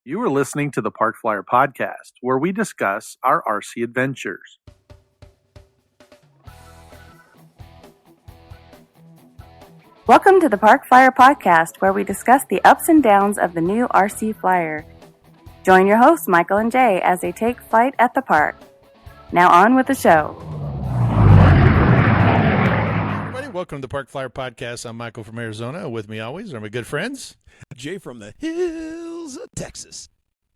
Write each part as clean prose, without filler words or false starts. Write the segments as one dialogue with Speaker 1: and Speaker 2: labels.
Speaker 1: You are listening to the Park Flyer Podcast, where we discuss our RC adventures.
Speaker 2: Welcome to the Park Flyer Podcast, where we discuss the ups and downs of the new RC Flyer. Join your hosts, Michael and Jay, as they take flight at the park. Now on with the show.
Speaker 3: Everybody, welcome to the Park Flyer Podcast. I'm Michael from Arizona. With me always are my good friends.
Speaker 4: Jay from the hills of Texas.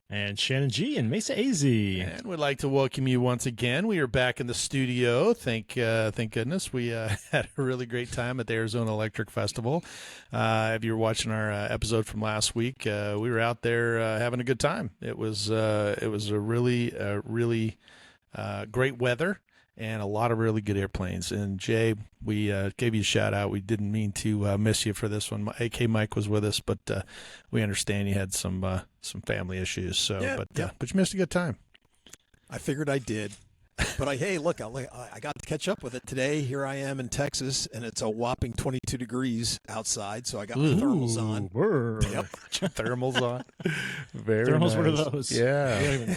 Speaker 5: And Shannon G. and Mesa AZ.
Speaker 3: And we'd like to welcome you once again. We are back in the studio. Thank goodness. We had a really great time at the Arizona Electric Festival. If you were watching our episode from last week, we were out there having a good time. It was a really great weather and a lot of really good airplanes. And Jay, we gave you a shout out. We didn't mean to miss you for this one. AK Mike was with us, but we understand you had some family issues. So,
Speaker 4: Yeah,
Speaker 3: but you missed a good time.
Speaker 4: I figured I did. But I got to catch up with it today. Here I am in Texas, and it's a whopping 22 degrees outside, so I got my thermals on.
Speaker 3: Yep. Thermals on. Very
Speaker 5: Thermals,
Speaker 3: nice.
Speaker 5: what are those?
Speaker 3: Yeah.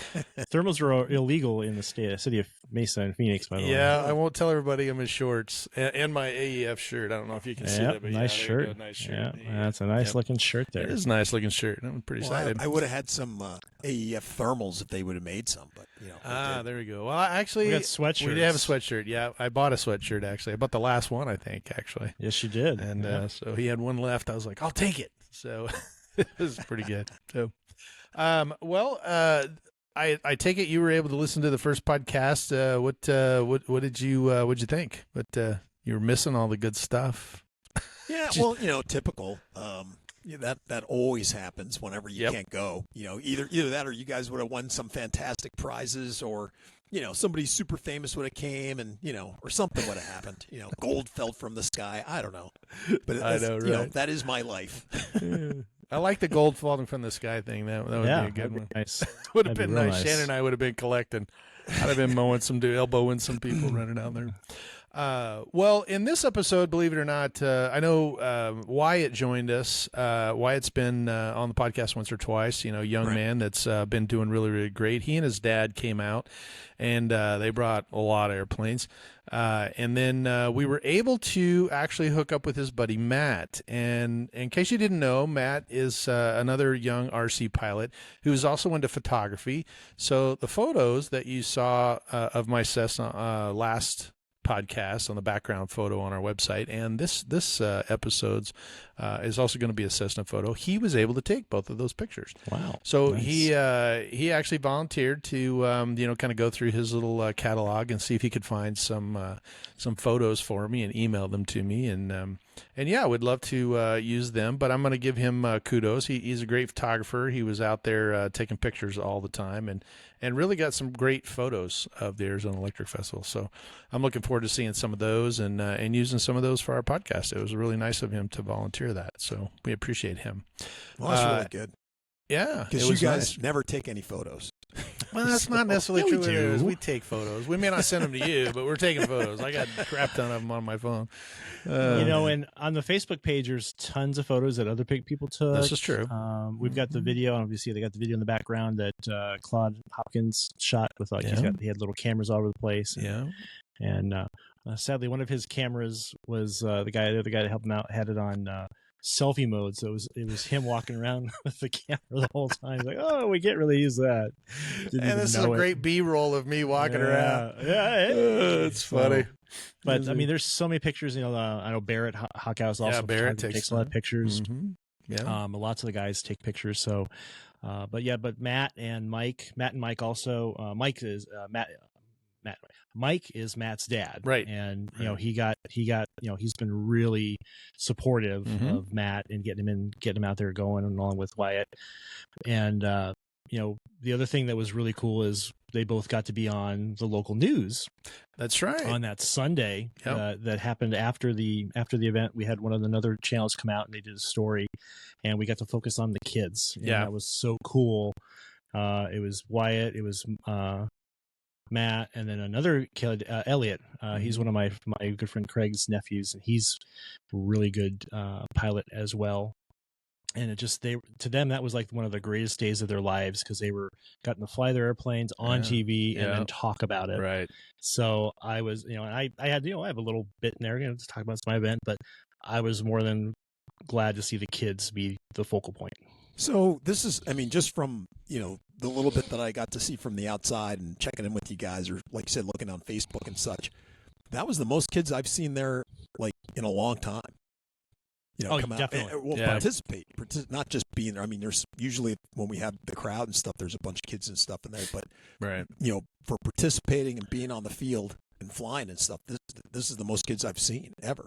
Speaker 5: Thermals are illegal in the city of Mesa and Phoenix, by the way.
Speaker 3: Yeah, I won't tell everybody I'm in shorts and my AEF shirt. I don't know if you can see that, but
Speaker 5: nice shirt.
Speaker 3: you go. Nice shirt.
Speaker 5: Yeah, that's a nice looking shirt there.
Speaker 3: It is a nice looking shirt. I'm pretty excited.
Speaker 4: I would have had some AEF thermals if they would have made some, but they didn't.
Speaker 3: There we go. Well, actually,
Speaker 5: We got sweatshirts.
Speaker 3: We did have a sweatshirt. Yeah, I bought a sweatshirt actually. I bought the last one, I think, actually.
Speaker 5: Yes, you did.
Speaker 3: And so he had one left. I was like, I'll take it. So it was pretty good. So, I take it you were able to listen to the first podcast. What did you think? But you were missing all the good stuff.
Speaker 4: Yeah, well, typical. That always happens whenever you can't go. Either that or you guys would have won some fantastic prizes, or somebody super famous would have came, and or something would have happened. Gold fell from the sky. I don't know, but
Speaker 3: I know, right?
Speaker 4: That is my life.
Speaker 3: I like the gold falling from the sky thing. That would be a good one.
Speaker 5: Nice.
Speaker 3: Would have
Speaker 5: That'd
Speaker 3: been
Speaker 5: be real
Speaker 3: nice.
Speaker 5: nice.
Speaker 3: Shannon and I would have been collecting. I'd have been mowing elbowing some people running out there. Well, in this episode, believe it or not, I know Wyatt joined us. Wyatt's been on the podcast once or twice. Young
Speaker 4: Right.
Speaker 3: man that's been doing really, really great. He and his dad came out, and they brought a lot of airplanes. And then we were able to actually hook up with his buddy Matt. And in case you didn't know, Matt is another young RC pilot who's also into photography. So the photos that you saw of my Cessna last podcast on the background photo on our website, and this episode's is also going to be a Cessna photo. He was able to take both of those pictures.
Speaker 5: Wow.
Speaker 3: So
Speaker 5: Nice.
Speaker 3: he actually volunteered to kind of go through his little catalog and see if he could find some photos for me and email them to me, and yeah, I would love to use them, but I'm going to give him kudos. He's a great photographer. He was out there taking pictures all the time, and really got some great photos of the Arizona Electric Festival. So I'm looking forward to seeing some of those and using some of those for our podcast. It was really nice of him to volunteer that. So we appreciate him.
Speaker 4: Well, that's really good.
Speaker 3: Yeah.
Speaker 4: Because
Speaker 3: it
Speaker 4: you
Speaker 3: was
Speaker 4: guys
Speaker 3: nice.
Speaker 4: never take any photos.
Speaker 3: Well, that's not necessarily
Speaker 5: Yeah,
Speaker 3: true.
Speaker 5: we
Speaker 3: It is.
Speaker 5: do.
Speaker 3: We take photos. We may not send them to you, but we're taking photos. I got a crap ton of them on my phone.
Speaker 5: And on the Facebook page, there's tons of photos that other people took.
Speaker 3: This is true.
Speaker 5: We've got the video. Obviously, they got the video in the background that Claude Hopkins shot with. He had little cameras all over the place.
Speaker 3: Yeah.
Speaker 5: And sadly, one of his cameras was the other guy that helped him out had it on selfie mode, so it was him walking around with the camera the whole time. He's like, oh, we can't really use that.
Speaker 3: And this is a great B-roll of me walking around.
Speaker 5: Yeah,
Speaker 3: It's funny.
Speaker 5: But I mean, there's so many pictures. I know Barrett Hockhouse also
Speaker 3: Barrett
Speaker 5: takes a lot of pictures.
Speaker 3: Mm-hmm. Yeah.
Speaker 5: Lots of the guys take pictures. So, but Matt and Mike also. Mike is Matt's dad,
Speaker 3: Right.
Speaker 5: And he got he's been really supportive of Matt and getting him out there going along with Wyatt. And the other thing that was really cool is they both got to be on the local news.
Speaker 3: That's right.
Speaker 5: On that Sunday. That happened after the event. We had one of the other channels come out and they did a story, and we got to focus on the kids. And that was so cool. It was Wyatt. It was Matt, and then another kid, Elliot. He's one of my good friend Craig's nephews, and he's a really good pilot as well. And to them, that was like one of the greatest days of their lives, because they gotten to fly their airplanes on TV and then talk about it.
Speaker 3: Right.
Speaker 5: So I was, and I had, I have a little bit in there, to talk about my event, but I was more than glad to see the kids be the focal point.
Speaker 4: So this is, just from, the little bit that I got to see from the outside and checking in with you guys, or like you said, looking on Facebook and such, that was the most kids I've seen there, like, in a long time. Come out
Speaker 5: definitely.
Speaker 4: and participate, not just being there. There's usually, when we have the crowd and stuff, there's a bunch of kids and stuff in there, but for participating and being on the field and flying and stuff, this is the most kids I've seen ever.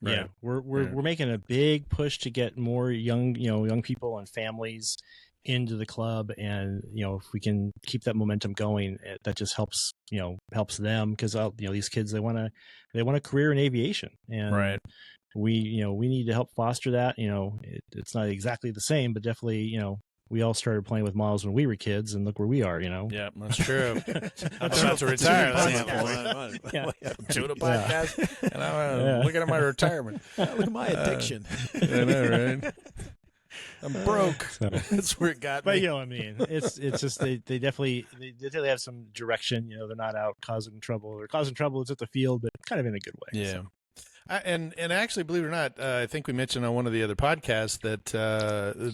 Speaker 5: Right. Yeah, we're making a big push to get more young people and families into the club, and if we can keep that momentum going, that just helps them, because these kids, they want a career in aviation, and we need to help foster that. It's not exactly the same, but definitely we all started playing with models when we were kids, and look where we are.
Speaker 3: Yeah, that's true. I'm about to retire. I'm doing a podcast, and I'm looking at my retirement.
Speaker 4: Look at my addiction.
Speaker 3: I know, right? I'm broke. So, that's where it got me.
Speaker 5: But it's just they definitely have some direction. They're not out causing trouble. They're causing trouble. It's at the field, but kind of in a good way.
Speaker 3: Yeah.
Speaker 5: So.
Speaker 3: And actually, believe it or not, I think we mentioned on one of the other podcasts that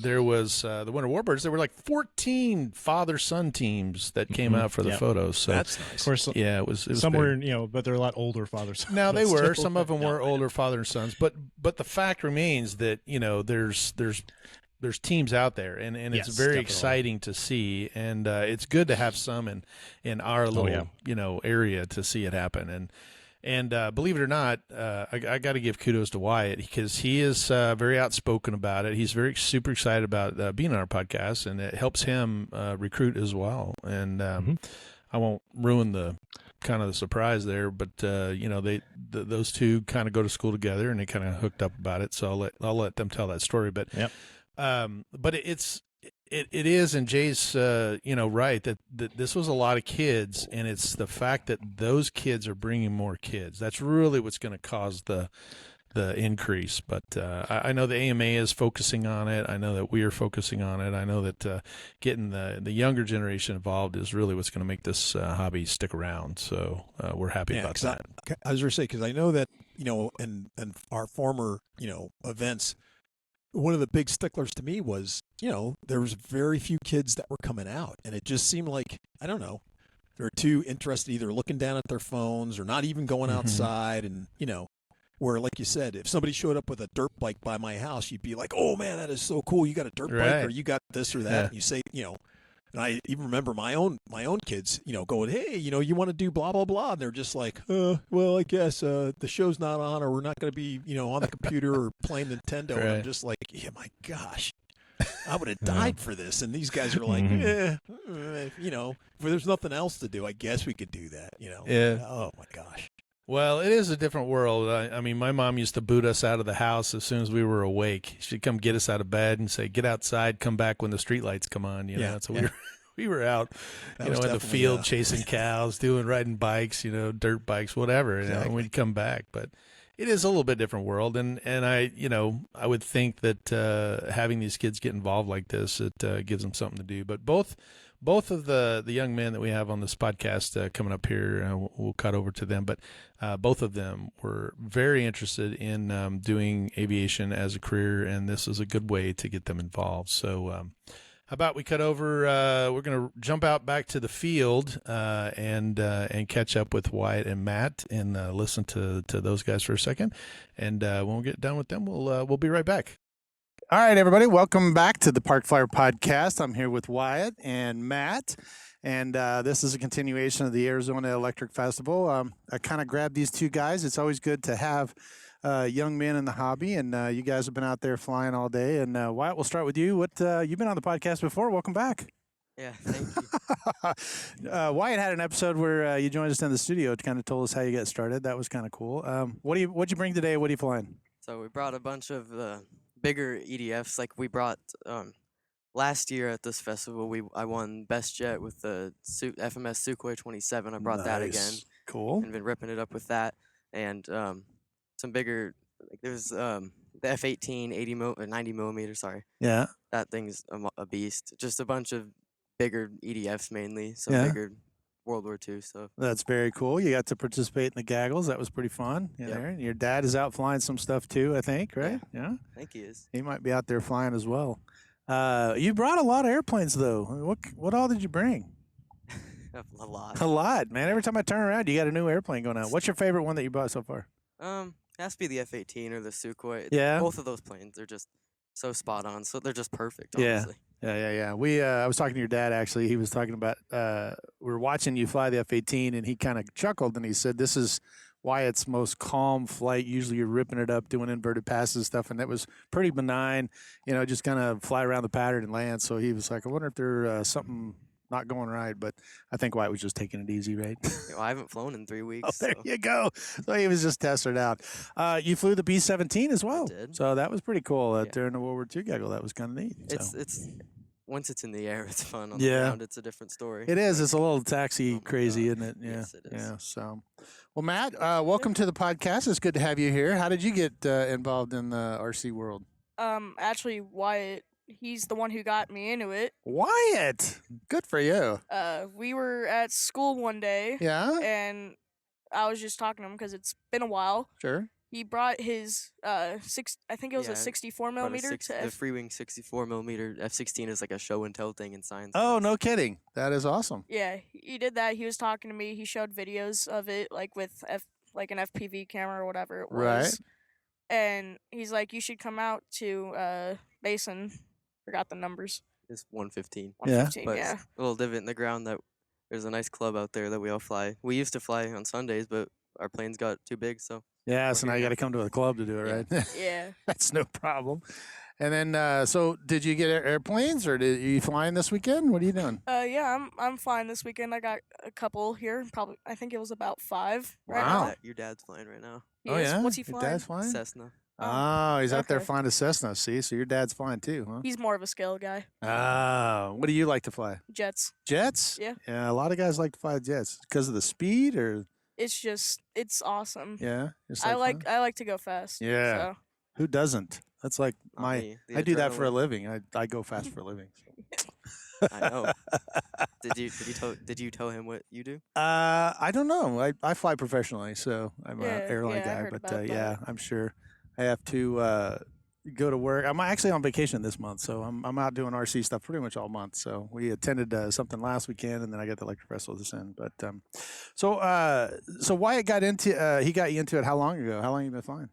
Speaker 3: there was the Winter Warbirds. There were like 14 father-son teams that came out for the photos. So
Speaker 4: that's nice.
Speaker 5: Of course,
Speaker 3: it was
Speaker 5: somewhere, but they're a lot older fathers.
Speaker 3: Now they were. Some of them were older father and sons, but the fact remains that there's teams out there, and it's very exciting to see, and it's good to have some in our little area to see it happen. And believe it or not, I got to give kudos to Wyatt, because he is very outspoken about it. He's super excited about being on our podcast, and it helps him recruit as well. And I won't ruin the surprise there, but those two kind of go to school together, and they kind of hooked up about it. So I'll let them tell that story. But but it is, and Jay's right, that this was a lot of kids, and it's the fact that those kids are bringing more kids. That's really what's going to cause the increase. But I know the AMA is focusing on it. I know that we are focusing on it. I know that getting the younger generation involved is really what's going to make this hobby stick around. So we're happy about that.
Speaker 4: I was going to say, because I know that in our former events, one of the big sticklers to me was, there was very few kids that were coming out, and it just seemed like, I don't know, they're too interested either looking down at their phones or not even going outside. And, where, like you said, if somebody showed up with a dirt bike by my house, you'd be like, oh man, that is so cool. You got a dirt bike, or you got this or that. Yeah. And you say, and I even remember my own kids, going, hey, you want to do blah, blah, blah. And they're just like, well, I guess the show's not on, or we're not going to be, on the computer or playing Nintendo. And I'm just like, yeah, my gosh, I would have died for this. And these guys are like, if there's nothing else to do, I guess we could do that,
Speaker 3: Yeah.
Speaker 4: Oh, my gosh.
Speaker 3: Well, it is a different world. I mean, my mom used to boot us out of the house as soon as we were awake. She'd come get us out of bed and say, get outside, come back when the street lights come on. So we were out, in the field chasing cows, riding bikes, dirt bikes, whatever, and we'd come back. But it is a little bit different world. And I would think that having these kids get involved like this, it gives them something to do. But both of the young men that we have on this podcast coming up here, we'll cut over to them, but both of them were very interested in doing aviation as a career, and this is a good way to get them involved. So how about we cut over? We're going to jump out back to the field and catch up with Wyatt and Matt, and listen to those guys for a second. And when we get done with them, we'll be right back.
Speaker 1: All right, everybody, welcome back to the Park Flyer Podcast. I'm here with Wyatt and Matt, and this is a continuation of the Arizona Electric Festival. I kind of grabbed these two guys. It's always good to have young men in the hobby, and you guys have been out there flying all day. And Wyatt, we'll start with you. You've been on the podcast before. Welcome back.
Speaker 6: Yeah, thank you.
Speaker 1: Wyatt had an episode where you joined us in the studio to kind of told us how you got started. That was kind of cool. What'd you bring today? What are you flying?
Speaker 6: So we brought a bunch of bigger EDFs. Like we brought last year at this festival, I won Best Jet with the FMS Sukhoi 27. I brought that again.
Speaker 1: Cool.
Speaker 6: And been ripping it up with that. And some bigger, like there's the F-18 90 millimeter. Sorry.
Speaker 1: Yeah.
Speaker 6: That thing's a beast. Just a bunch of bigger EDFs mainly, so
Speaker 1: Yeah.
Speaker 6: bigger World War II stuff.
Speaker 1: That's very cool. You got to participate in the gaggles. That was pretty fun.
Speaker 6: Yep.
Speaker 1: There. Your dad is out flying some stuff too, I think, right? Yeah.
Speaker 6: I think he is.
Speaker 1: He might be out there flying as well. You brought a lot of airplanes though. What all did you bring?
Speaker 6: A lot.
Speaker 1: A lot, man. Every time I turn around, you got a new airplane going out. What's your favorite one that you bought so far?
Speaker 6: It has to be the F-18 or the Sukhoi.
Speaker 1: Yeah.
Speaker 6: Both of those planes are just so spot on. So they're just perfect,
Speaker 1: Yeah.
Speaker 6: honestly.
Speaker 1: Yeah. I was talking to your dad actually. He was talking about we were watching you fly the F-18, and he kind of chuckled and he said, "This is Wyatt's most calm flight. Usually you're ripping it up, doing inverted passes and stuff, and that was pretty benign. Just kind of fly around the pattern and land." So he was like, "I wonder if there's something not going right," but I think Wyatt was just taking it easy, right?
Speaker 6: Well, I haven't flown in 3 weeks.
Speaker 1: Oh, there you go. So he was just testing it out. You flew the B-17 as well.
Speaker 6: I did.
Speaker 1: So that was pretty cool
Speaker 6: Yeah.
Speaker 1: during the World War II gaggle. That was kind of neat.
Speaker 6: It's once it's in the air, it's fun. On
Speaker 1: Yeah.
Speaker 6: the ground, it's a different story.
Speaker 1: It is. It's a little taxi
Speaker 6: Oh my
Speaker 1: crazy,
Speaker 6: gosh.
Speaker 1: isn't it? Yeah.
Speaker 6: Yes, it is.
Speaker 1: Yeah. So, well, Matt, welcome to the podcast. It's good to have you here. How did you get involved in the RC world?
Speaker 7: Actually, Wyatt, he's the one who got me into it.
Speaker 1: Wyatt, good for you.
Speaker 7: We were at school one day,
Speaker 1: Yeah.
Speaker 7: and I was just talking to him because it's been a while.
Speaker 1: Sure.
Speaker 7: He brought his I think it was
Speaker 6: Yeah,
Speaker 7: a 64
Speaker 6: Brought a
Speaker 7: millimeter to
Speaker 6: the Freewing 64 millimeter F-16 is like a show and tell thing in science.
Speaker 1: Oh,
Speaker 6: class.
Speaker 1: no kidding. That is awesome.
Speaker 7: Yeah, he did that. He was talking to me. He showed videos of it, like with like an FPV camera or whatever it was.
Speaker 1: Right.
Speaker 7: And he's like, "You should come out to Basin." Forgot the numbers.
Speaker 6: It's 115.
Speaker 7: 115.
Speaker 6: But
Speaker 7: Yeah.
Speaker 6: it's a little divot in the ground that there's a nice club out there that we all fly. We used to fly on Sundays, but our planes got too big, so
Speaker 1: Yeah. So now you got to come to a club to do it, right?
Speaker 7: Yeah.
Speaker 1: That's no problem. And then, so did you get airplanes, or are you flying this weekend? What are you doing?
Speaker 7: Yeah, I'm flying this weekend. I got a couple here. Probably, I think it was about 5. Right
Speaker 1: Wow.
Speaker 7: now.
Speaker 6: your dad's flying right now.
Speaker 7: He
Speaker 1: Oh
Speaker 7: is.
Speaker 1: yeah.
Speaker 7: What's he
Speaker 1: Your
Speaker 7: flying?
Speaker 1: dad's flying.
Speaker 6: Cessna.
Speaker 1: Oh, he's out there
Speaker 7: okay.
Speaker 1: flying a Cessna. See, so your dad's flying too, huh?
Speaker 7: He's more of a scale guy.
Speaker 1: Ah, what do you like to fly?
Speaker 7: Jets.
Speaker 1: Jets?
Speaker 7: Yeah.
Speaker 1: Yeah, a lot of guys like to fly jets because of the speed, or
Speaker 7: It's awesome.
Speaker 1: yeah. Just
Speaker 7: I
Speaker 1: fun?
Speaker 7: like to go fast.
Speaker 1: Yeah.
Speaker 7: So.
Speaker 1: Who doesn't? That's like
Speaker 6: Not
Speaker 1: my.
Speaker 6: me. The
Speaker 1: I do that for a
Speaker 6: adrenaline.
Speaker 1: living. I go fast for a living.
Speaker 6: I know. Did you tell him what you do?
Speaker 1: I don't know. I fly professionally, so I'm
Speaker 7: Yeah,
Speaker 1: an airline
Speaker 7: yeah, I
Speaker 1: guy.
Speaker 7: heard
Speaker 1: But
Speaker 7: about
Speaker 1: yeah,
Speaker 7: that.
Speaker 1: I'm sure I have to go to work. I'm actually on vacation this month, so I'm out doing RC stuff pretty much all month. So we attended something last weekend, and then I got the electric festival this end. But so Wyatt got into he got you into it how long ago? How long have you been flying?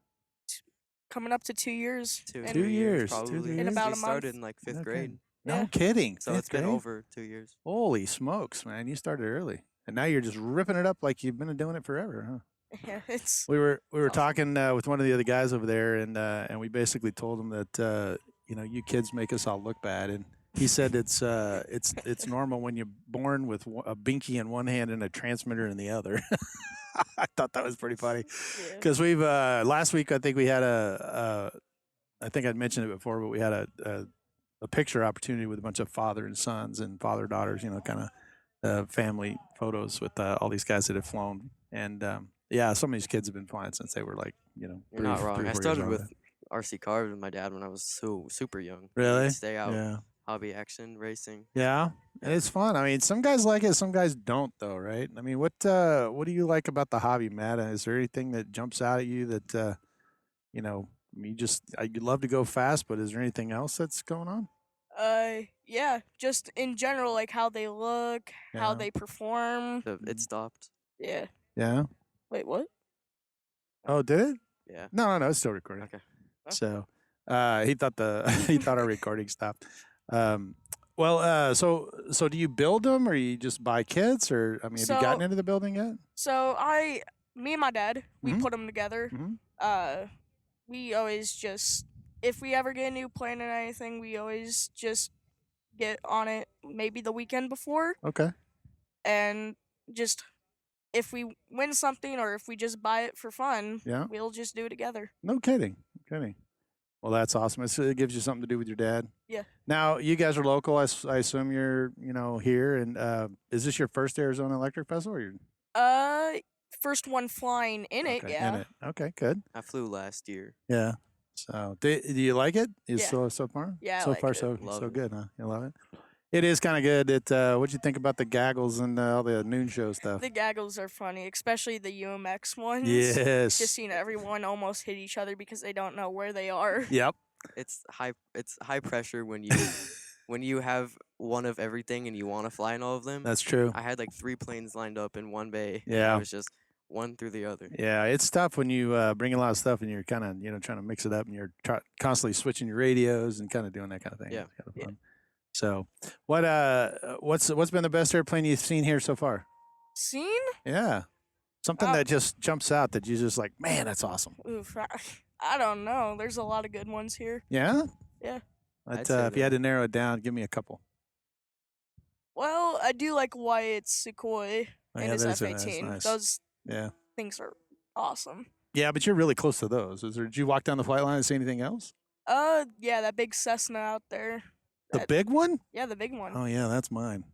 Speaker 7: Coming up to 2 years.
Speaker 6: Two,
Speaker 7: And
Speaker 1: 2 years,
Speaker 6: probably.
Speaker 1: 2
Speaker 7: In
Speaker 1: years?
Speaker 7: about
Speaker 6: We
Speaker 7: a
Speaker 6: started
Speaker 7: month.
Speaker 6: in like 5th
Speaker 1: Okay.
Speaker 6: grade,
Speaker 1: No
Speaker 7: Yeah.
Speaker 1: kidding.
Speaker 6: so
Speaker 1: Fifth
Speaker 6: it's been
Speaker 1: grade?
Speaker 6: over 2 years.
Speaker 1: Holy smokes, man! You started early, and now you're just ripping it up like you've been doing it forever, huh?
Speaker 7: Yeah, it's
Speaker 1: We were
Speaker 6: awesome.
Speaker 1: talking with one of the other guys over there, and we basically told him that you kids make us all look bad, and he said it's normal when you're born with a binky in one hand and a transmitter in the other. I thought that was pretty funny
Speaker 7: yeah.
Speaker 1: because we've last week I think we had I think I'd mentioned it before, but we had a picture opportunity with a bunch of father and sons and father daughters, kind of family photos with all these guys that have flown, and yeah, some of these kids have been flying since they were like,
Speaker 6: You're not wrong.
Speaker 1: 3 or 4
Speaker 6: I
Speaker 1: years
Speaker 6: started
Speaker 1: old.
Speaker 6: with RC cars with my dad when I was super young.
Speaker 1: Really?
Speaker 6: We'd stay out,
Speaker 1: Yeah.
Speaker 6: hobby action, racing.
Speaker 1: Yeah, it's fun. I mean, some guys like it, some guys don't, though, right? I mean, what do you like about the hobby, Matt? Is there anything that jumps out at you that I mean, you love to go fast, but is there anything else that's going on?
Speaker 7: Yeah, just in general, like how they look, how
Speaker 1: Yeah.
Speaker 7: they perform.
Speaker 6: It stopped.
Speaker 7: Yeah.
Speaker 1: Yeah.
Speaker 7: Wait, what?
Speaker 1: Oh, did it?
Speaker 6: Yeah.
Speaker 1: No, it's still recording.
Speaker 6: Okay.
Speaker 1: So, he thought he thought our recording stopped. So do you build them, or you just buy kits, or I mean, have you gotten
Speaker 7: So-
Speaker 1: into the building yet?
Speaker 7: So me and my dad, we
Speaker 1: Mhm.
Speaker 7: put them together.
Speaker 1: Mhm.
Speaker 7: We always just, if we ever get a new plane or anything, we always just get on it maybe the weekend before,
Speaker 1: Okay.
Speaker 7: and just if we win something or if we just buy it for fun,
Speaker 1: Yeah.
Speaker 7: we'll just do it together.
Speaker 1: No kidding. No kidding. Well, that's awesome. It gives you something to do with your dad.
Speaker 7: Yeah.
Speaker 1: Now, you guys are local. I assume you're, here. And is this your first Arizona Electric Festival? Or
Speaker 7: First one flying in it,
Speaker 1: okay,
Speaker 7: yeah.
Speaker 1: in it. Okay, good.
Speaker 6: I flew last year.
Speaker 1: Yeah. So, do you like it?
Speaker 7: Yeah.
Speaker 1: So far?
Speaker 7: Yeah, I
Speaker 1: So
Speaker 7: like
Speaker 1: far,
Speaker 7: it.
Speaker 1: so
Speaker 6: Love it.
Speaker 1: good, huh? You love it? It is kind of good. What'd you think about the gaggles and all the noon show stuff?
Speaker 7: The gaggles are funny, especially the UMX ones.
Speaker 1: Yes.
Speaker 7: Just seeing everyone almost hit each other because they don't know where they are.
Speaker 1: Yep.
Speaker 6: It's high pressure when you have one of everything and you want to fly in all of them.
Speaker 1: That's true.
Speaker 6: I had like 3 planes lined up in one bay.
Speaker 1: Yeah.
Speaker 6: It was just one through the other.
Speaker 1: Yeah, it's tough when you bring a lot of stuff and you're kind of trying to mix it up and you're constantly switching your radios and kind of doing that kind of thing.
Speaker 6: Yeah.
Speaker 1: It's kind of fun. So, what's been the best airplane you've seen here so far?
Speaker 7: Seen?
Speaker 1: Yeah, something that just jumps out that you just like, man, that's awesome.
Speaker 7: Oof, I don't know. There's a lot of good ones here.
Speaker 1: Yeah.
Speaker 7: Yeah.
Speaker 1: But
Speaker 6: I'd say
Speaker 1: if you had to narrow it down, give me a couple.
Speaker 7: Well, I do like Wyatt's Sukhoi
Speaker 1: Oh,
Speaker 7: and
Speaker 1: yeah,
Speaker 7: his
Speaker 1: those are
Speaker 7: F-18.
Speaker 1: nice.
Speaker 7: Those
Speaker 1: Yeah.
Speaker 7: things are awesome.
Speaker 1: Yeah, but you're really close to those. Did you walk down the flight line and see anything else?
Speaker 7: Yeah, that big Cessna out there.
Speaker 1: The big one?
Speaker 7: Yeah, the big one.
Speaker 1: Oh yeah, that's mine.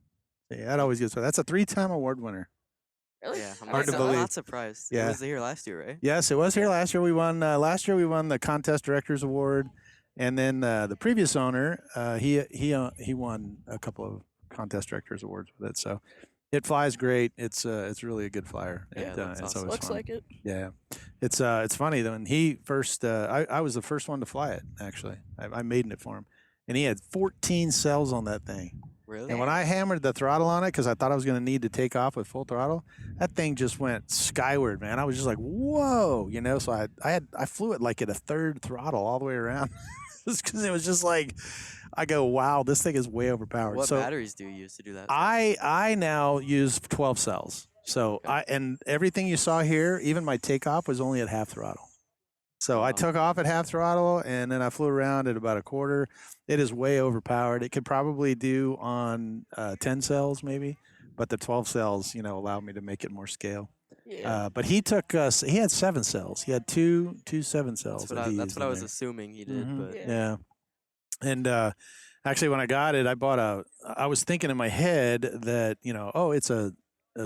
Speaker 1: Yeah, that always gets. That's a 3-time award winner.
Speaker 7: Really?
Speaker 6: Yeah, I'm
Speaker 1: Hard to
Speaker 6: not,
Speaker 1: believe.
Speaker 6: I'm not surprised.
Speaker 1: Yeah.
Speaker 6: It was here last year, right?
Speaker 1: Yes, it was here last year. We won. Last year we won the contest directors award, and then the previous owner, he won a couple of contest directors awards with it. So it flies great. It's really a good flyer.
Speaker 6: Yeah, that's
Speaker 1: it's
Speaker 6: awesome.
Speaker 1: always
Speaker 7: Looks
Speaker 1: fun.
Speaker 7: like it.
Speaker 1: Yeah, it's funny though. When he first, I was the first one to fly it. Actually, I made it for him, and he had 14 cells on that thing.
Speaker 6: Really?
Speaker 1: And when I hammered the throttle on it, because I thought I was going to need to take off with full throttle, that thing just went skyward, man. I was just like, whoa, So I flew it like at a third throttle all the way around, just because it was just like, I go, wow, this thing is way overpowered.
Speaker 6: What
Speaker 1: so
Speaker 6: batteries do you use to do that?
Speaker 1: I now use 12 cells. So
Speaker 6: Okay.
Speaker 1: and everything you saw here, even my takeoff was only at half throttle. So I
Speaker 6: Wow.
Speaker 1: took off at half throttle and then I flew around at about a quarter. It is way overpowered. It could probably do on 10 cells maybe, but the 12 cells, allowed me to make it more scale.
Speaker 7: Yeah.
Speaker 1: But he took he had 7 cells. He had two 7 cells.
Speaker 6: That's
Speaker 1: he
Speaker 6: what
Speaker 1: used
Speaker 6: I
Speaker 1: in
Speaker 6: was
Speaker 1: there.
Speaker 6: assuming he did,
Speaker 1: Mhm.
Speaker 6: but
Speaker 1: Yeah. And actually, when I got it, I was thinking in my head that, it's a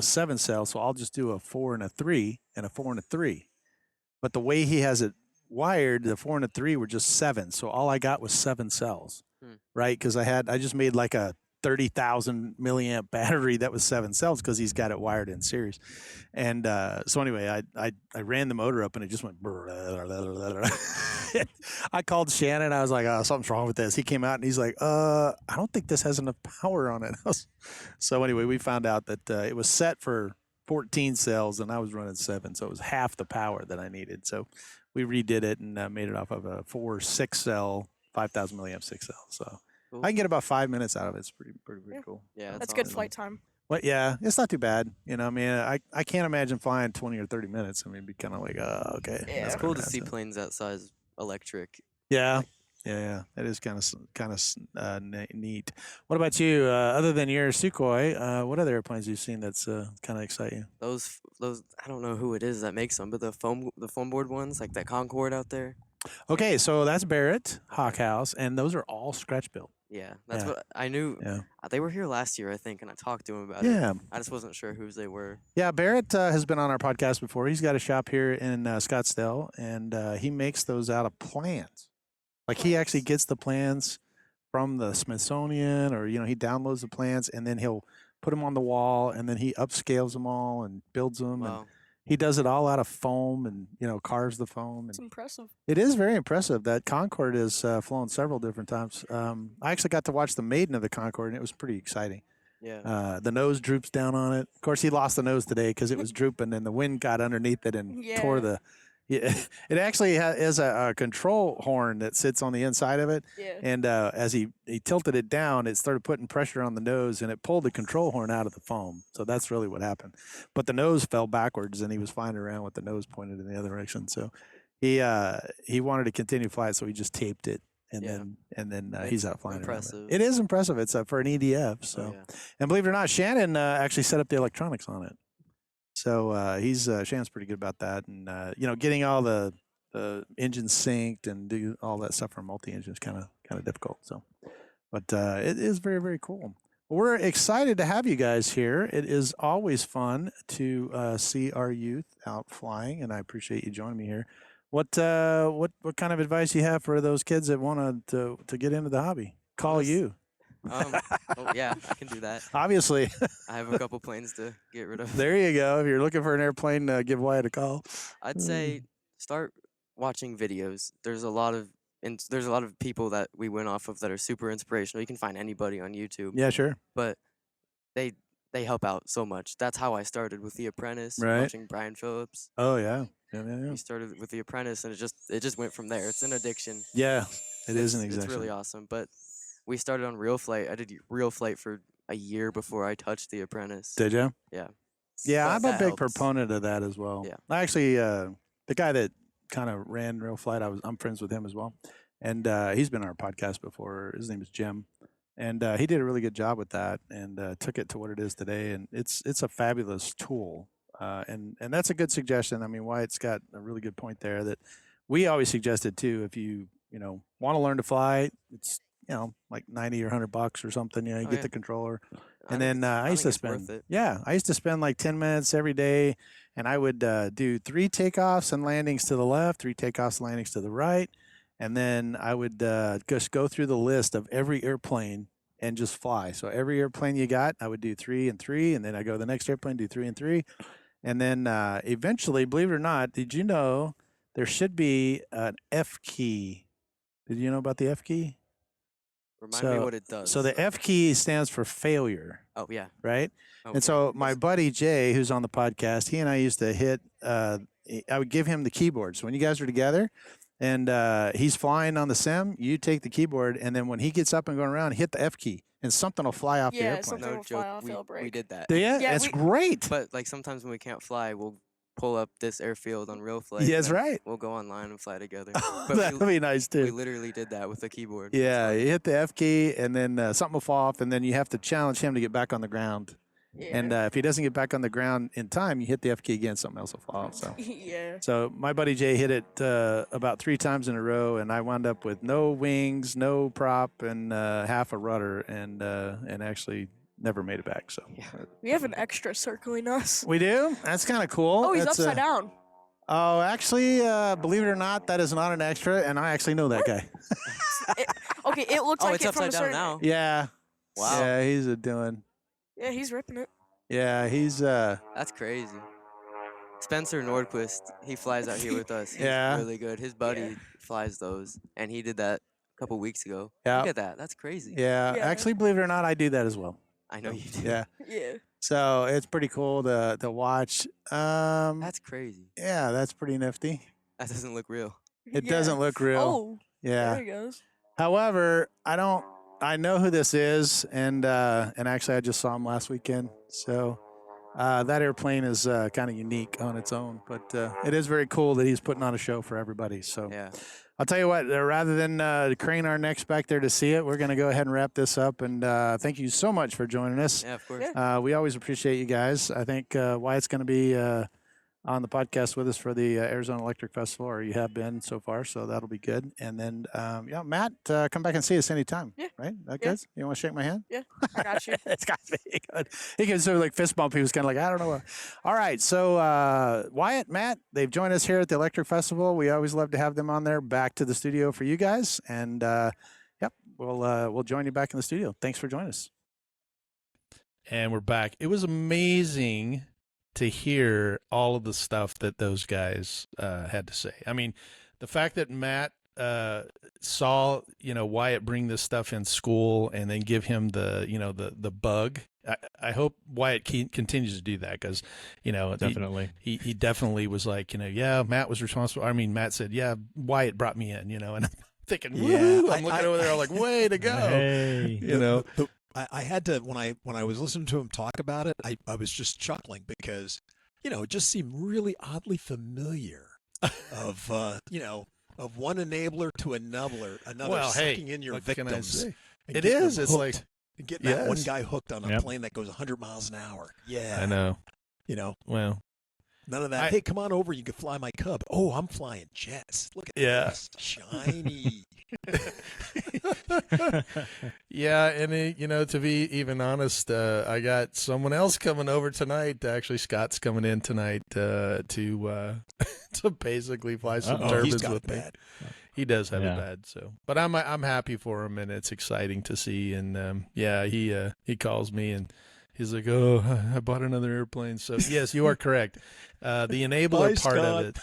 Speaker 1: 7 cell, so I'll just do a 4 and a 3 and a 4 and a 3. But the way he has it wired, the 4 and a 3 were just 7. So all I got was 7 cells, right? Because I just made like a 30,000 milliamp battery that was 7 cells because he's got it wired in series. And so anyway, I ran the motor up and it just went. I called Shannon. I was like, oh, something's wrong with this. He came out and he's like, I don't think this has enough power on it. So anyway, we found out that it was set for 14 cells and I was running 7. So it was half the power that I needed. So we redid it and made it off of a 6 cell, 5,000 milliamp 6 cell. So
Speaker 6: cool.
Speaker 1: I can get about 5 minutes out of it. It's pretty
Speaker 7: Yeah.
Speaker 1: cool.
Speaker 6: Yeah,
Speaker 7: That's good
Speaker 6: awesome.
Speaker 7: flight time.
Speaker 1: But yeah, it's not too bad. I can't imagine flying 20 or 30 minutes. I mean, it'd be kind of like, okay.
Speaker 7: Yeah.
Speaker 6: It's
Speaker 1: never
Speaker 6: cool
Speaker 1: gonna
Speaker 6: to see
Speaker 1: happen.
Speaker 6: planes that size electric.
Speaker 1: Yeah. Yeah. It is kind of neat. What about you? Other than your Sukhoi, what other airplanes you've seen that's kind of excite you?
Speaker 6: Those I don't know who it is that makes them, but the foam board ones, like that Concorde out there.
Speaker 1: Okay, so that's Barrett, Hawk House, and those are all scratch built.
Speaker 6: Yeah, that's
Speaker 1: Yeah.
Speaker 6: what I knew.
Speaker 1: Yeah.
Speaker 6: They were here last year, I think, and I talked to him about it.
Speaker 1: Yeah.
Speaker 6: I just wasn't sure whose they were.
Speaker 1: Yeah, Barrett has been on our podcast before. He's got a shop here in Scottsdale, and he makes those out of plans. Like he actually gets the plans from the Smithsonian, or he downloads the plans, and then he'll put them on the wall, and then he upscales them all and builds them. And
Speaker 6: Wow.
Speaker 1: he does it all out of foam, and carves the foam.
Speaker 7: It's
Speaker 1: And
Speaker 7: impressive.
Speaker 1: it is very impressive. That Concorde has flown several different times. I actually got to watch the maiden of the Concorde, and it was pretty exciting.
Speaker 6: Yeah.
Speaker 1: The nose droops down on it. Of course, he lost the nose today because it was drooping, and the wind got underneath it and tore
Speaker 7: Yeah.
Speaker 1: the. Yeah, it actually is a control horn that sits on the inside of it,
Speaker 7: Yeah.
Speaker 1: and as he tilted it down, it started putting pressure on the nose, and it pulled the control horn out of the foam. So that's really what happened. But the nose fell backwards, and he was flying around with the nose pointed in the other direction. So he wanted to continue flying, so he just taped it. And
Speaker 6: Yeah.
Speaker 1: then he's out flying around.
Speaker 6: Impressive.
Speaker 1: It is impressive. It's for an EDF. So,
Speaker 6: Oh, yeah.
Speaker 1: and believe it or not, Shannon actually set up the electronics on it. So Shannon's pretty good about that, and getting all the engines synced and do all that stuff for multi-engine is kind of difficult. So, but it is very, very cool. We're excited to have you guys here. It is always fun to see our youth out flying, and I appreciate you joining me here. What kind of advice you have for those kids that want to get into the hobby? Call you.
Speaker 6: Oh yeah, I can do that.
Speaker 1: Obviously.
Speaker 6: I have a couple planes to get rid of.
Speaker 1: There you go. If you're looking for an airplane, give Wyatt a call.
Speaker 6: I'd say start watching videos. There's a lot of people that we went off of that are super inspirational. You can find anybody on YouTube.
Speaker 1: Yeah, sure.
Speaker 6: But they help out so much. That's how I started with The Apprentice,
Speaker 1: Right.
Speaker 6: watching Brian Phillips.
Speaker 1: Oh yeah. Yeah.
Speaker 6: We started with The Apprentice, and it just went from there. It's an addiction.
Speaker 1: Yeah, it is an
Speaker 6: It's
Speaker 1: exaction.
Speaker 6: really awesome. But we started on Real Flight. I did Real Flight for a year before I touched The Apprentice.
Speaker 1: Did you?
Speaker 6: Yeah.
Speaker 1: Yeah,
Speaker 6: But
Speaker 1: I'm a
Speaker 6: that
Speaker 1: big
Speaker 6: helps.
Speaker 1: proponent of that as well.
Speaker 6: Yeah.
Speaker 1: Actually, the guy that kind of ran Real Flight, I'm friends with him as well, and he's been on our podcast before. His name is Jim, and he did a really good job with that, and took it to what it is today. And it's a fabulous tool, and that's a good suggestion. I mean, Wyatt's got a really good point there that we always suggested too. If you want to learn to fly, it's like $90 or $100 or something. You
Speaker 6: Oh,
Speaker 1: get
Speaker 6: yeah.
Speaker 1: the controller.
Speaker 6: I
Speaker 1: And
Speaker 6: think
Speaker 1: then I used to
Speaker 6: it's worth
Speaker 1: spend,
Speaker 6: it.
Speaker 1: I used to spend like 10 minutes every day, and I would do 3 takeoffs and landings to the left, 3 takeoffs and landings to the right, and then I would just go through the list of every airplane and just fly. So every airplane you got, I would do 3 and 3, and then I go to the next airplane, do 3 and 3, and then eventually, believe it or not, did you know there should be an F key? Did you know about the F key?
Speaker 6: Remind me what it does.
Speaker 1: So the F key stands for failure.
Speaker 6: Oh yeah.
Speaker 1: Right?
Speaker 6: Okay.
Speaker 1: And so my buddy Jay, who's on the podcast, he and I used to hit. I would give him the keyboard. So when you guys are together, and he's flying on the sim, you take the keyboard, and then when he gets up and going around, hit the F key, and something will fly off the
Speaker 7: Yeah,
Speaker 1: airplane.
Speaker 7: something
Speaker 6: No
Speaker 7: will fly
Speaker 6: joke.
Speaker 7: off, it'll
Speaker 6: We
Speaker 7: break.
Speaker 6: did that.
Speaker 1: Do you?
Speaker 7: Yeah,
Speaker 1: That's
Speaker 7: we-
Speaker 1: great.
Speaker 6: But like sometimes when we can't fly, we'll pull up this airfield on Real Flight.
Speaker 1: Yeah, that's
Speaker 6: and then
Speaker 1: right.
Speaker 6: We'll go online and fly together.
Speaker 1: That would be nice
Speaker 6: We
Speaker 1: too.
Speaker 6: literally did that with the keyboard.
Speaker 1: Yeah, you hit the F key, and then something will fall off, and then you have to challenge him to get back on the ground.
Speaker 7: Yeah.
Speaker 1: And if he doesn't get back on the ground in time, you hit the F key again, something else will fall off. So.
Speaker 7: Yeah.
Speaker 1: So my buddy Jay hit it about 3 times in a row, and I wound up with no wings, no prop, and half a rudder, and actually never made it back. So
Speaker 7: We have an extra circling us.
Speaker 1: we do. That's kind of cool.
Speaker 7: Oh, he's
Speaker 1: That's,
Speaker 7: upside down.
Speaker 1: Oh, actually, believe it or not, that is not an extra, and I actually know that guy.
Speaker 7: Okay, it looks
Speaker 6: Oh,
Speaker 7: like
Speaker 6: it's
Speaker 7: it from
Speaker 6: upside
Speaker 7: a
Speaker 6: down
Speaker 7: certain.
Speaker 6: now.
Speaker 1: Yeah.
Speaker 6: Wow.
Speaker 1: Yeah, he's doing.
Speaker 7: Yeah, he's ripping it.
Speaker 1: Yeah, he's.
Speaker 6: That's crazy. Spencer Nordquist, he flies out here with us. He's
Speaker 1: Yeah.
Speaker 6: really good. His buddy flies those, and he did that a couple weeks ago.
Speaker 1: Yeah.
Speaker 6: Look at that. That's crazy.
Speaker 1: Yeah,
Speaker 7: Yeah.
Speaker 1: actually, believe it or not, I do that as well.
Speaker 6: I know you do.
Speaker 1: Yeah.
Speaker 7: Yeah.
Speaker 1: So it's pretty cool to watch.
Speaker 6: That's crazy.
Speaker 1: Yeah, that's pretty nifty.
Speaker 6: That doesn't look real.
Speaker 1: It
Speaker 7: Yeah.
Speaker 1: doesn't look real.
Speaker 7: Oh,
Speaker 1: Yeah.
Speaker 7: there he goes.
Speaker 1: However, I know who this is, and actually I just saw him last weekend. So that airplane is kind of unique on its own, but it is very cool that he's putting on a show for everybody. So
Speaker 6: Yeah.
Speaker 1: I'll tell you what, rather than crane our necks back there to see it, we're going to go ahead and wrap this up. And thank you so much for joining us.
Speaker 6: Yeah, of course.
Speaker 7: Yeah.
Speaker 1: We always appreciate you guys. I think Wyatt's going to be on the podcast with us for the Arizona Electric Festival, or you have been so far, so that'll be good. And then, Matt, come back and see us anytime.
Speaker 7: Yeah.
Speaker 1: Right? That
Speaker 7: Yeah.
Speaker 1: good? You want to shake my hand?
Speaker 7: Yeah, I got you.
Speaker 1: It's got to be good. He can sort of like fist bump. He was kind of like, I don't know. All right. So Wyatt, Matt, they've joined us here at the Electric Festival. We always love to have them on there, back to the studio for you guys. And we'll join you back in the studio. Thanks for joining us.
Speaker 3: And we're back. It was amazing to hear all of the stuff that those guys had to say. I mean, the fact that Matt saw, Wyatt bring this stuff in school and then give him the bug. I hope Wyatt continues to do that, because,
Speaker 5: Definitely.
Speaker 3: he definitely was like, yeah, Matt was responsible. I mean, Matt said, yeah, Wyatt brought me in, and I'm thinking, woo, I'm looking over there, I'm like, way to go.
Speaker 5: Hey.
Speaker 4: I had to, when I was listening to him talk about it, I was just chuckling because, it just seemed really oddly familiar of one enabler to another
Speaker 3: Well, hey,
Speaker 4: sucking in your
Speaker 3: what can I
Speaker 4: victims.
Speaker 3: say?
Speaker 4: and
Speaker 3: It
Speaker 4: getting
Speaker 3: is.
Speaker 4: them
Speaker 3: It's like,
Speaker 4: hooked, and getting that one
Speaker 3: yes.
Speaker 4: guy hooked on a
Speaker 5: Yep.
Speaker 4: plane that goes 100 miles an hour. Yeah.
Speaker 3: I know. Well,
Speaker 4: None of that. Hey, come on over. You can fly my Cub. Oh, I'm flying jets. Look at
Speaker 3: Yeah.
Speaker 4: this. Shiny.
Speaker 3: Yeah, and to be even honest, I got someone else coming over tonight. Actually, Scott's coming in tonight to to basically fly some turbines with me. He does have it bad, so. But I'm happy for him, and it's exciting to see. And he calls me and he's like, "Oh, I bought another airplane." So yes, you are correct. The enabler part of it.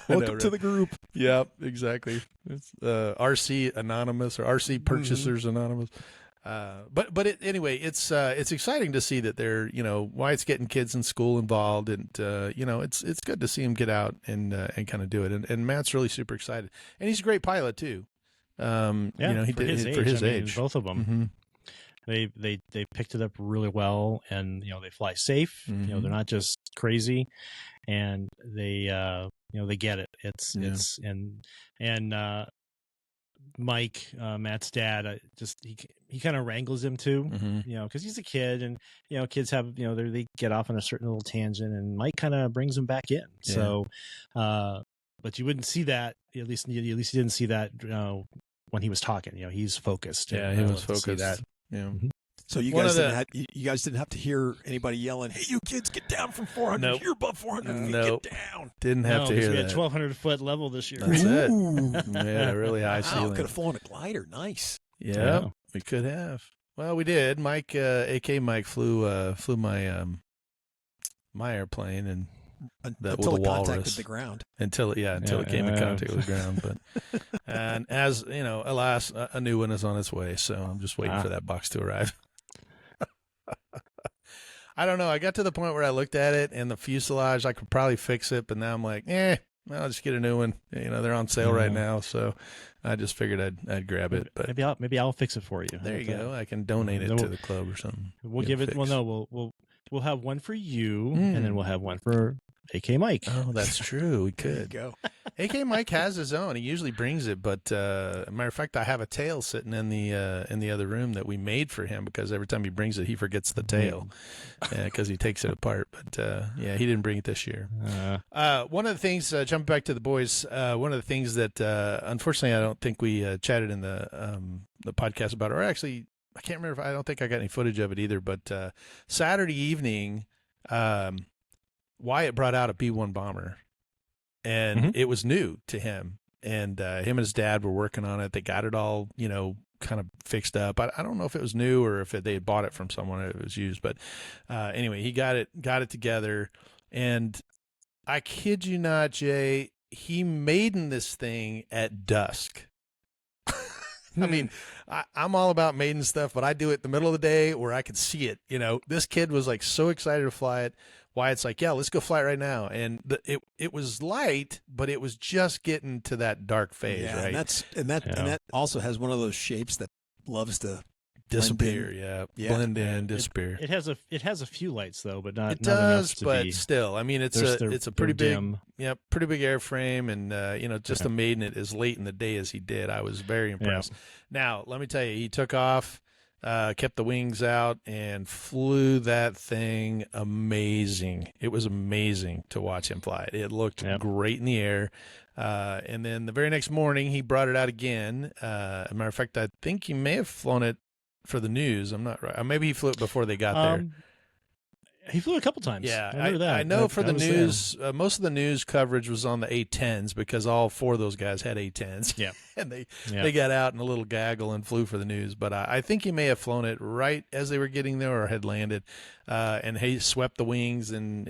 Speaker 4: Welcome to the group.
Speaker 3: Yep, exactly. It's RC Anonymous or RC Purchasers Anonymous. Anyway, it's exciting to see that they're Wyatt's getting kids in school involved, and it's good to see him get out and kind of do it. And Matt's really super excited, and he's a great pilot too. He
Speaker 5: for his age.
Speaker 3: I mean,
Speaker 5: both of them.
Speaker 3: Mm-hmm.
Speaker 5: They picked it up really well, and they fly safe.
Speaker 3: Mm-hmm.
Speaker 5: They're not just crazy, and they they get it. It's Mike, Matt's dad, he kind of wrangles him too, because he's a kid, and kids have they get off on a certain little tangent, and Mike kind of brings him back in.
Speaker 3: Yeah.
Speaker 5: So, but you wouldn't see that, at least you didn't see that when he was talking. He's focused.
Speaker 3: Yeah, he was focused.
Speaker 5: That.
Speaker 3: Yeah.
Speaker 4: So you guys didn't have to hear anybody yelling, "Hey, you kids, get down from 400!
Speaker 3: Nope.
Speaker 4: You're above 400 feet.
Speaker 3: Nope.
Speaker 4: Get down!"
Speaker 3: Didn't have to hear
Speaker 5: we
Speaker 3: that.
Speaker 5: had 1,200-foot level this year.
Speaker 3: That's it. Yeah, really high ceiling.
Speaker 4: Could have flown a glider. Nice.
Speaker 3: Yeah, we could have. Well, we did. Mike, AK Mike, flew my my airplane, and
Speaker 4: until it
Speaker 3: walrus
Speaker 4: contacted the ground.
Speaker 3: Until it came in contact with the ground. But and as alas, a new one is on its way. So I'm just waiting for that box to arrive. I don't know. I got to the point where I looked at it and the fuselage, I could probably fix it, but now I'm like, I'll just get a new one. They're on sale right now, so I just figured I'd grab it. But
Speaker 5: maybe I'll fix it for you.
Speaker 3: There you go. I can donate it to the club or something.
Speaker 5: We'll give it. Fixed. Well, no, we'll have one for you, and then we'll have one for AK Mike.
Speaker 3: Oh, that's true. We could
Speaker 4: go.
Speaker 3: AK Mike has his own. He usually brings it, but matter of fact, I have a tail sitting in the other room that we made for him, because every time he brings it, he forgets the tail because he takes it apart. But he didn't bring it this year. One of the things, jumping back to the boys, one of the things that unfortunately I don't think we chatted in the podcast about, or actually I can't remember I don't think I got any footage of it either. But Saturday evening, Wyatt brought out a B-1 bomber. And it was new to him, and him and his dad were working on it. They got it all, kind of fixed up. I don't know if it was new or if they had bought it from someone or it was used, but anyway, he got it together. And I kid you not, Jay, he maidened this thing at dusk. I mean, I'm all about maiden stuff, but I do it in the middle of the day where I can see it. This kid was like so excited to fly it. Wyatt's like, yeah, let's go fly it right now. And it was light, but it was just getting to that dark phase, right?
Speaker 4: And that also has one of those shapes that loves to
Speaker 3: disappear. Blend in, disappear.
Speaker 5: It has a few lights though, but not.
Speaker 3: It does,
Speaker 5: to
Speaker 3: but
Speaker 5: be,
Speaker 3: still, I mean, it's a pretty big, pretty big airframe, and just to maiden it as late in the day as he did, I was very impressed. Now, let me tell you, he took off. Kept the wings out and flew that thing amazing. It was amazing to watch him fly it. It looked great in the air. And then the very next morning, he brought it out again. As a matter of fact, I think he may have flown it for the news. I'm not right. Maybe he flew it before they got there.
Speaker 5: He flew a couple times.
Speaker 3: Yeah,
Speaker 5: I
Speaker 3: know for the news, most of the news coverage was on the A10s because all four of those guys had A10s.
Speaker 5: Yeah.
Speaker 3: And they got out in a little gaggle and flew for the news. But I think he may have flown it right as they were getting there or had landed. And he swept the wings and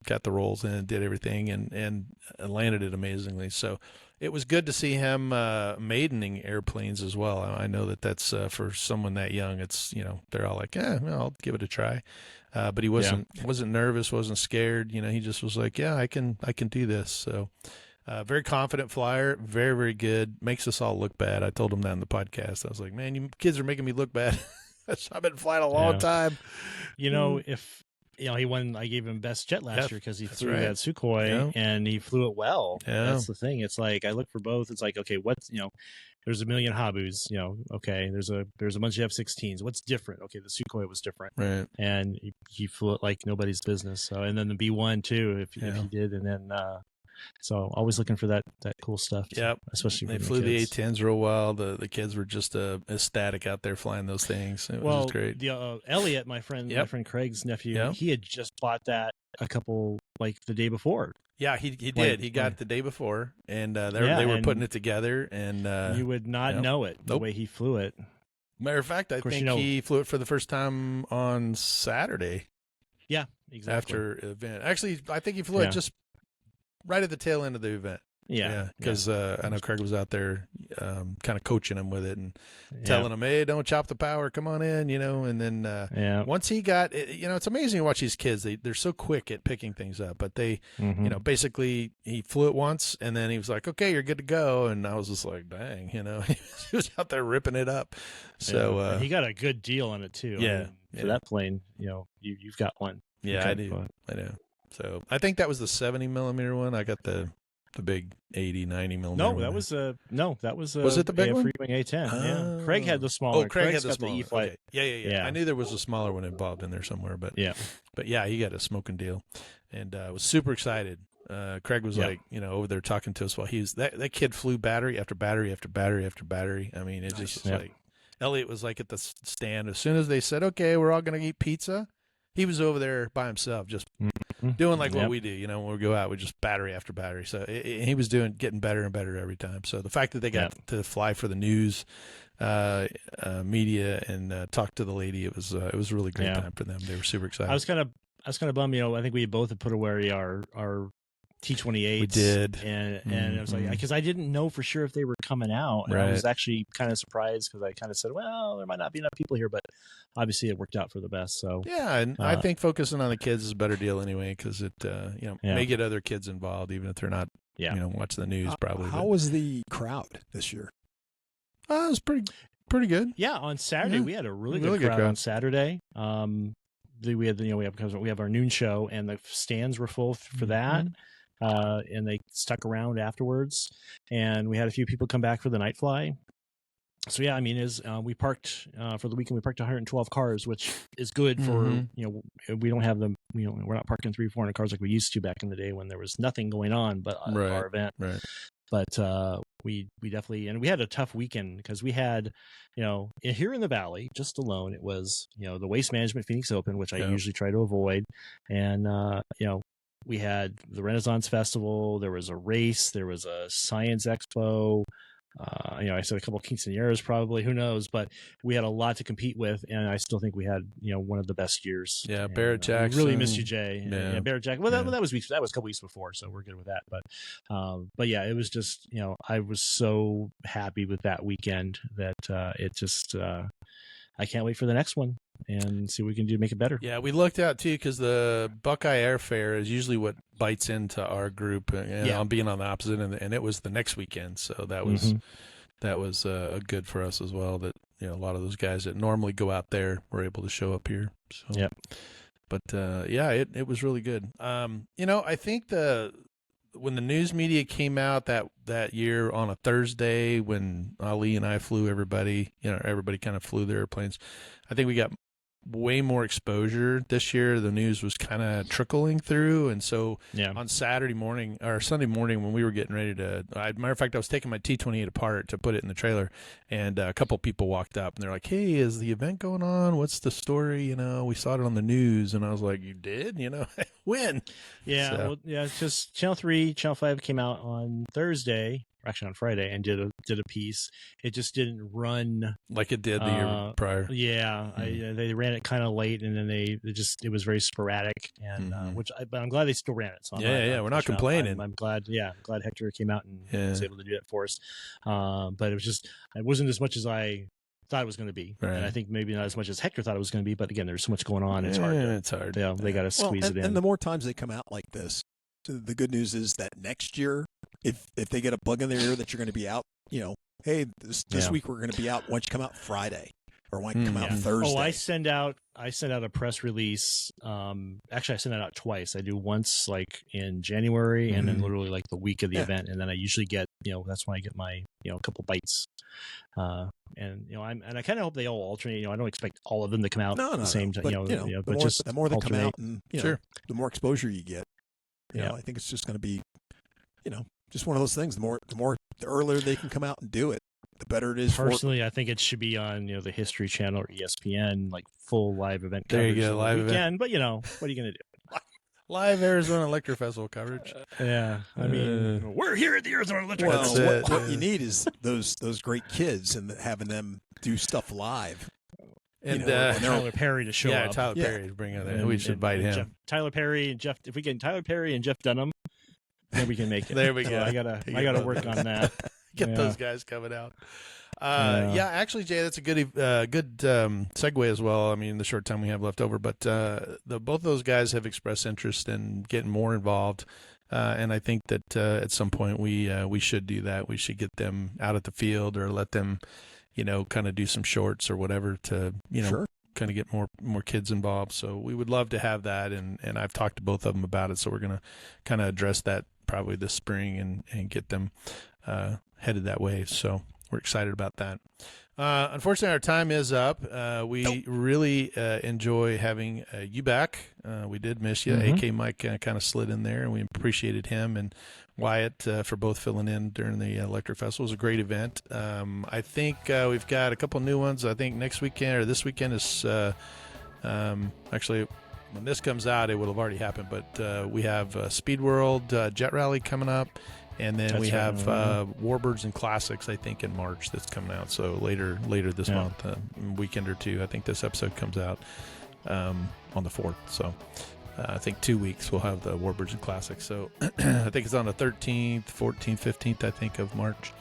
Speaker 3: got the rolls and did everything and landed it amazingly. So it was good to see him maidening airplanes as well. I know that's for someone that young. It's they're all like, I'll give it a try. But he wasn't nervous, wasn't scared. He just was like, yeah, I can do this. So very confident flyer, very, very good. Makes us all look bad. I told him that in the podcast. I was like, man, you kids are making me look bad. I've been flying a long time.
Speaker 5: If he won, I gave him best jet last year because he flew that Sukhoi and he flew it well. Yeah. That's the thing. It's like I look for both. It's like, okay, what's there's a million Habus, okay, there's a bunch of F-16s. What's different? Okay, the Sukhoi was different.
Speaker 3: Right.
Speaker 5: And he flew it like nobody's business. So, and then the B-1 too, if he did. And then, So always looking for that cool stuff.
Speaker 3: Yep.
Speaker 5: Especially
Speaker 3: they
Speaker 5: for
Speaker 3: flew the
Speaker 5: kids.
Speaker 3: A10s real well. The kids were just ecstatic out there flying those things. It was just great.
Speaker 5: The Elliot, my friend Craig's nephew, he had just bought that a couple the day before.
Speaker 3: Yeah, he did. He got it the day before, and they were putting it together, and
Speaker 5: you would not know it the way he flew it.
Speaker 3: Matter of fact, I think he flew it for the first time on Saturday.
Speaker 5: Yeah, exactly.
Speaker 3: After event, actually, I think he flew it just right at the tail end of the event.
Speaker 5: Yeah,
Speaker 3: because I know Craig was out there, kind of coaching him with it and telling him, "Hey, don't chop the power. Come on in," And then once he got, it's amazing to watch these kids. They're so quick at picking things up. But they, basically he flew it once and then he was like, "Okay, you're good to go." And I was just like, "Dang," he was out there ripping it up. So
Speaker 5: he got a good deal on it too.
Speaker 3: Yeah,
Speaker 5: for that plane, you've got one.
Speaker 3: Yeah, I do. I know. So I think that was the 70 millimeter one. I got the big 80, 90 millimeter.
Speaker 5: No, that was
Speaker 3: was it the big one?
Speaker 5: Freewing A10. Yeah, Craig had the smaller.
Speaker 3: Oh, Craig had
Speaker 5: got the E-Flight.
Speaker 3: Okay. Yeah. I knew there was a smaller one involved in there somewhere, but yeah, he got a smoking deal, and I was super excited. Craig was over there talking to us while he was that kid flew battery after battery after battery after battery. I mean, it just Elliot was at the stand as soon as they said, "Okay, we're all going to eat pizza." He was over there by himself, just doing what we do. When we go out, we just battery after battery. So he was getting better and better every time. So the fact that they got to fly for the news media and talk to the lady, it was a really great time for them. They were super excited.
Speaker 5: I was kind of bummed. I think we both had put away our T-28s.
Speaker 3: We did,
Speaker 5: and I was like, because I didn't know for sure if they were coming out, and I was actually kind of surprised because I kind of said, well, there might not be enough people here, but obviously it worked out for the best. So
Speaker 3: yeah, and I think focusing on the kids is a better deal anyway, because it may get other kids involved even if they're not watching the news. Probably.
Speaker 4: How was the crowd this year?
Speaker 3: It was pretty good.
Speaker 5: Yeah, on Saturday we had a really good crowd on Saturday. We had we have our noon show, and the stands were full for that. And they stuck around afterwards, and we had a few people come back for the night fly. So yeah, I mean, we parked for the weekend. We parked 112 cars, which is good for we don't have them. We're not parking 300-400 cars like we used to back in the day when there was nothing going on but our event.
Speaker 3: Right.
Speaker 5: But we definitely, and we had a tough weekend because we had, here in the Valley, just alone, it was the Waste Management Phoenix Open, which I usually try to avoid, and we had the Renaissance Festival. There was a race. There was a science expo. I said a couple of quinceañeras, probably. Who knows? But we had a lot to compete with, and I still think we had one of the best years.
Speaker 3: Yeah,
Speaker 5: and,
Speaker 3: Barrett Jackson.
Speaker 5: Really missed you, Jay.
Speaker 3: Yeah,
Speaker 5: Barrett Jackson. Well, that was a couple weeks before, so we're good with that. But yeah, it was just I was so happy with that weekend that it just I can't wait for the next one and see what we can do to make it better.
Speaker 3: Yeah, we looked out too because the Buckeye Airfare is usually what bites into our group. I'm being on the opposite, and it was the next weekend, so that was good for us as well. That a lot of those guys that normally go out there were able to show up here. So but it was really good. I think when the news media came out that year on a Thursday when Ali and I flew everybody kind of flew their airplanes. I think we got way more exposure this year. The news was kind of trickling through, and so on Saturday morning or Sunday morning when we were getting ready to, matter of fact, I was taking my T-28 apart to put it in the trailer, and a couple people walked up and they're like, "Hey, is the event going on? What's the story? We saw it on the news." And I was like, "You did? When?"
Speaker 5: Yeah,
Speaker 3: so.
Speaker 5: It's just Channel 3, Channel 5 came out on Thursday, actually on Friday, and did a piece. It just didn't run
Speaker 3: like it did the year prior.
Speaker 5: Yeah, they ran it kind of late, and then it was very sporadic, and but I'm glad they still ran it. So
Speaker 3: we're not complaining.
Speaker 5: I'm glad. Yeah, I'm glad Hector came out and was able to do that for us. But it wasn't as much as I thought it was going to be, and I think maybe not as much as Hector thought it was going to be. But again, there's so much going on. It's hard.
Speaker 3: It's hard.
Speaker 5: Yeah, they got to squeeze it in.
Speaker 4: And the more times they come out like this, the good news is that next year, if they get a bug in their ear that you're going to be out, hey, this week we're going to be out. Why don't you come out Friday, or why don't you come out Thursday?
Speaker 5: Oh, I send out a press release. Actually, I send that out twice. I do once in January, and then literally the week of the event, and then I usually get that's when I get my a couple bites. And I kind of hope they all alternate. I don't expect all of them to come out at the same time.
Speaker 4: But
Speaker 5: just
Speaker 4: the more they
Speaker 5: alternate.
Speaker 4: come out, and the more exposure you get. I think it's just going to be just one of those things. The earlier they can come out and do it, the better it is.
Speaker 5: Personally, I think it should be on the History Channel or ESPN, like full live event coverage.
Speaker 3: There you go, live event.
Speaker 5: But what are you going to do?
Speaker 3: Live Arizona Electric Festival coverage.
Speaker 5: Yeah, I mean, we're here at the Arizona Electric
Speaker 4: Well,
Speaker 5: Festival.
Speaker 4: what you need is those great kids and having them do stuff live.
Speaker 3: And
Speaker 5: Tyler Perry to show up.
Speaker 3: Yeah, Tyler Perry to bring it in. We should invite him.
Speaker 5: Tyler Perry and Jeff. If we get Tyler Perry and Jeff Dunham, then we can make it.
Speaker 3: There we go.
Speaker 5: So I gotta work on that.
Speaker 3: Get those guys coming out. Actually, Jay, that's a good segue as well. I mean, the short time we have left over, but both of those guys have expressed interest in getting more involved, and I think that at some point we should do that. We should get them out at the field or let them, kind of do some shorts or whatever to
Speaker 4: Sure.
Speaker 3: kind of get more kids involved. So we would love to have that, and I've talked to both of them about it. So we're gonna kind of address that probably this spring and get them headed that way. So we're excited about that. Unfortunately, our time is up. We really enjoy having you back. We did miss you.
Speaker 5: Mm-hmm.
Speaker 3: AK Mike kind of slid in there, and we appreciated him and Wyatt for both filling in during the Electric Festival. It was a great event. I think we've got a couple new ones. I think next weekend or this weekend is actually, when this comes out, it will have already happened. But we have Speed World Jet Rally coming up. And then we have Warbirds and Classics, I think, in March that's coming out. So later this month, weekend or two. I think this episode comes out on the 4th. So I think 2 weeks we'll have the Warbirds and Classics. So I think it's on the 13th, 14th, 15th, I think, of March.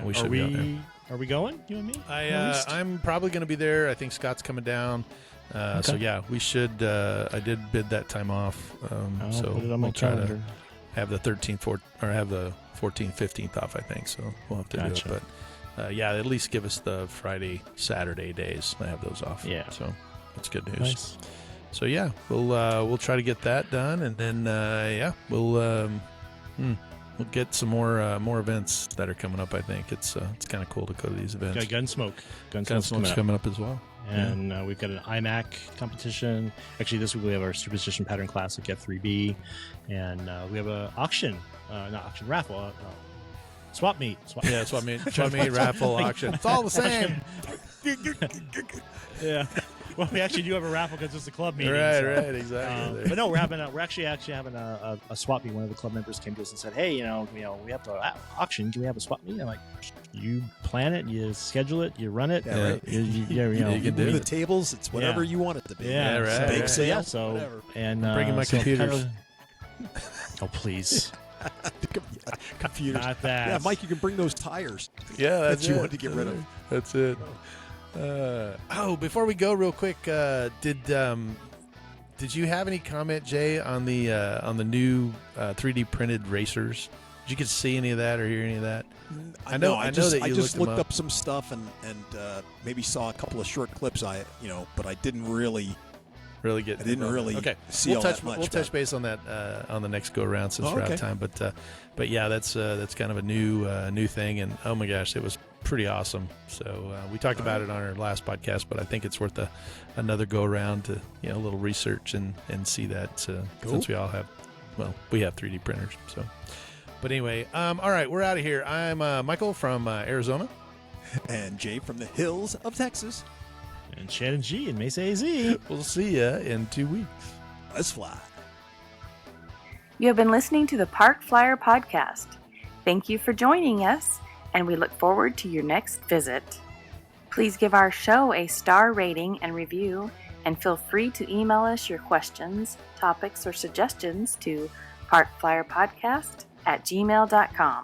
Speaker 3: We should be out there.
Speaker 5: Are we going, you and me?
Speaker 3: I'm probably going to be there. I think Scott's coming down. So, yeah, we should. I did bid that time off. So
Speaker 5: put it on my calendar.
Speaker 3: Have the 13th or have the 14th, 15th off, I think. So we'll have to do it. But at least give us the Friday, Saturday days. I have those off.
Speaker 5: Yeah.
Speaker 3: So that's good news.
Speaker 5: Nice.
Speaker 3: So yeah, we'll try to get that done, and then we'll get some more events that are coming up. I think it's kind of cool to go to these events.
Speaker 5: Got Gunsmoke.
Speaker 3: Gunsmoke's coming up as well.
Speaker 5: And we've got an IMAC competition. Actually, this week we have our Superstition Pattern Classic F3B, and we have a raffle. Swap meet. Swap meet,
Speaker 3: raffle, auction. It's all the same.
Speaker 5: Yeah. Well, we actually do have a raffle because it's a club meeting.
Speaker 3: Right, exactly.
Speaker 5: But no, we're actually having a swap meet. One of the club members came to us and said, "Hey, we have to auction. Can we have a swap meet?" I'm like, "You plan it, you schedule it, you run it.
Speaker 4: Yeah, right.
Speaker 5: You
Speaker 4: can do the tables. It's whatever you want it to be.
Speaker 5: Yeah,
Speaker 3: right.
Speaker 4: Bake sale.
Speaker 5: Yeah, so
Speaker 4: whatever.
Speaker 5: And
Speaker 3: I'm bringing my computers.
Speaker 5: Oh, please.
Speaker 4: Computers.
Speaker 5: Not that.
Speaker 4: Yeah, Mike, you can bring those tires.
Speaker 3: Yeah, that's
Speaker 4: that you
Speaker 3: it.
Speaker 4: wanted to get rid of.
Speaker 3: That's it. Before we go, real quick, did you have any comment, Jay, on the new 3D printed racers? Did you get to see any of that or hear any of that?
Speaker 4: I just looked up some stuff and maybe saw a couple of short clips. But I didn't really
Speaker 3: get.
Speaker 4: I didn't really.
Speaker 3: Okay,
Speaker 4: see
Speaker 3: we'll
Speaker 4: all
Speaker 3: touch.
Speaker 4: that much.
Speaker 3: We'll touch base on that on the next go around since we're out of time. But yeah, that's kind of a new thing, and oh my gosh, it was pretty awesome. So we talked about it on our last podcast, but I think it's worth another go around to a little research and see that since we all have, we have 3D printers. So, but anyway, all right, we're out of here. I'm Michael from Arizona,
Speaker 4: and Jay from the hills of Texas.
Speaker 5: And Shannon G and Mesa AZ.
Speaker 3: We'll see ya in 2 weeks.
Speaker 4: Let's fly.
Speaker 2: You have been listening to the Park Flyer Podcast. Thank you for joining us, and we look forward to your next visit. Please give our show a star rating and review, and feel free to email us your questions, topics, or suggestions to parkflyerpodcast@gmail.com.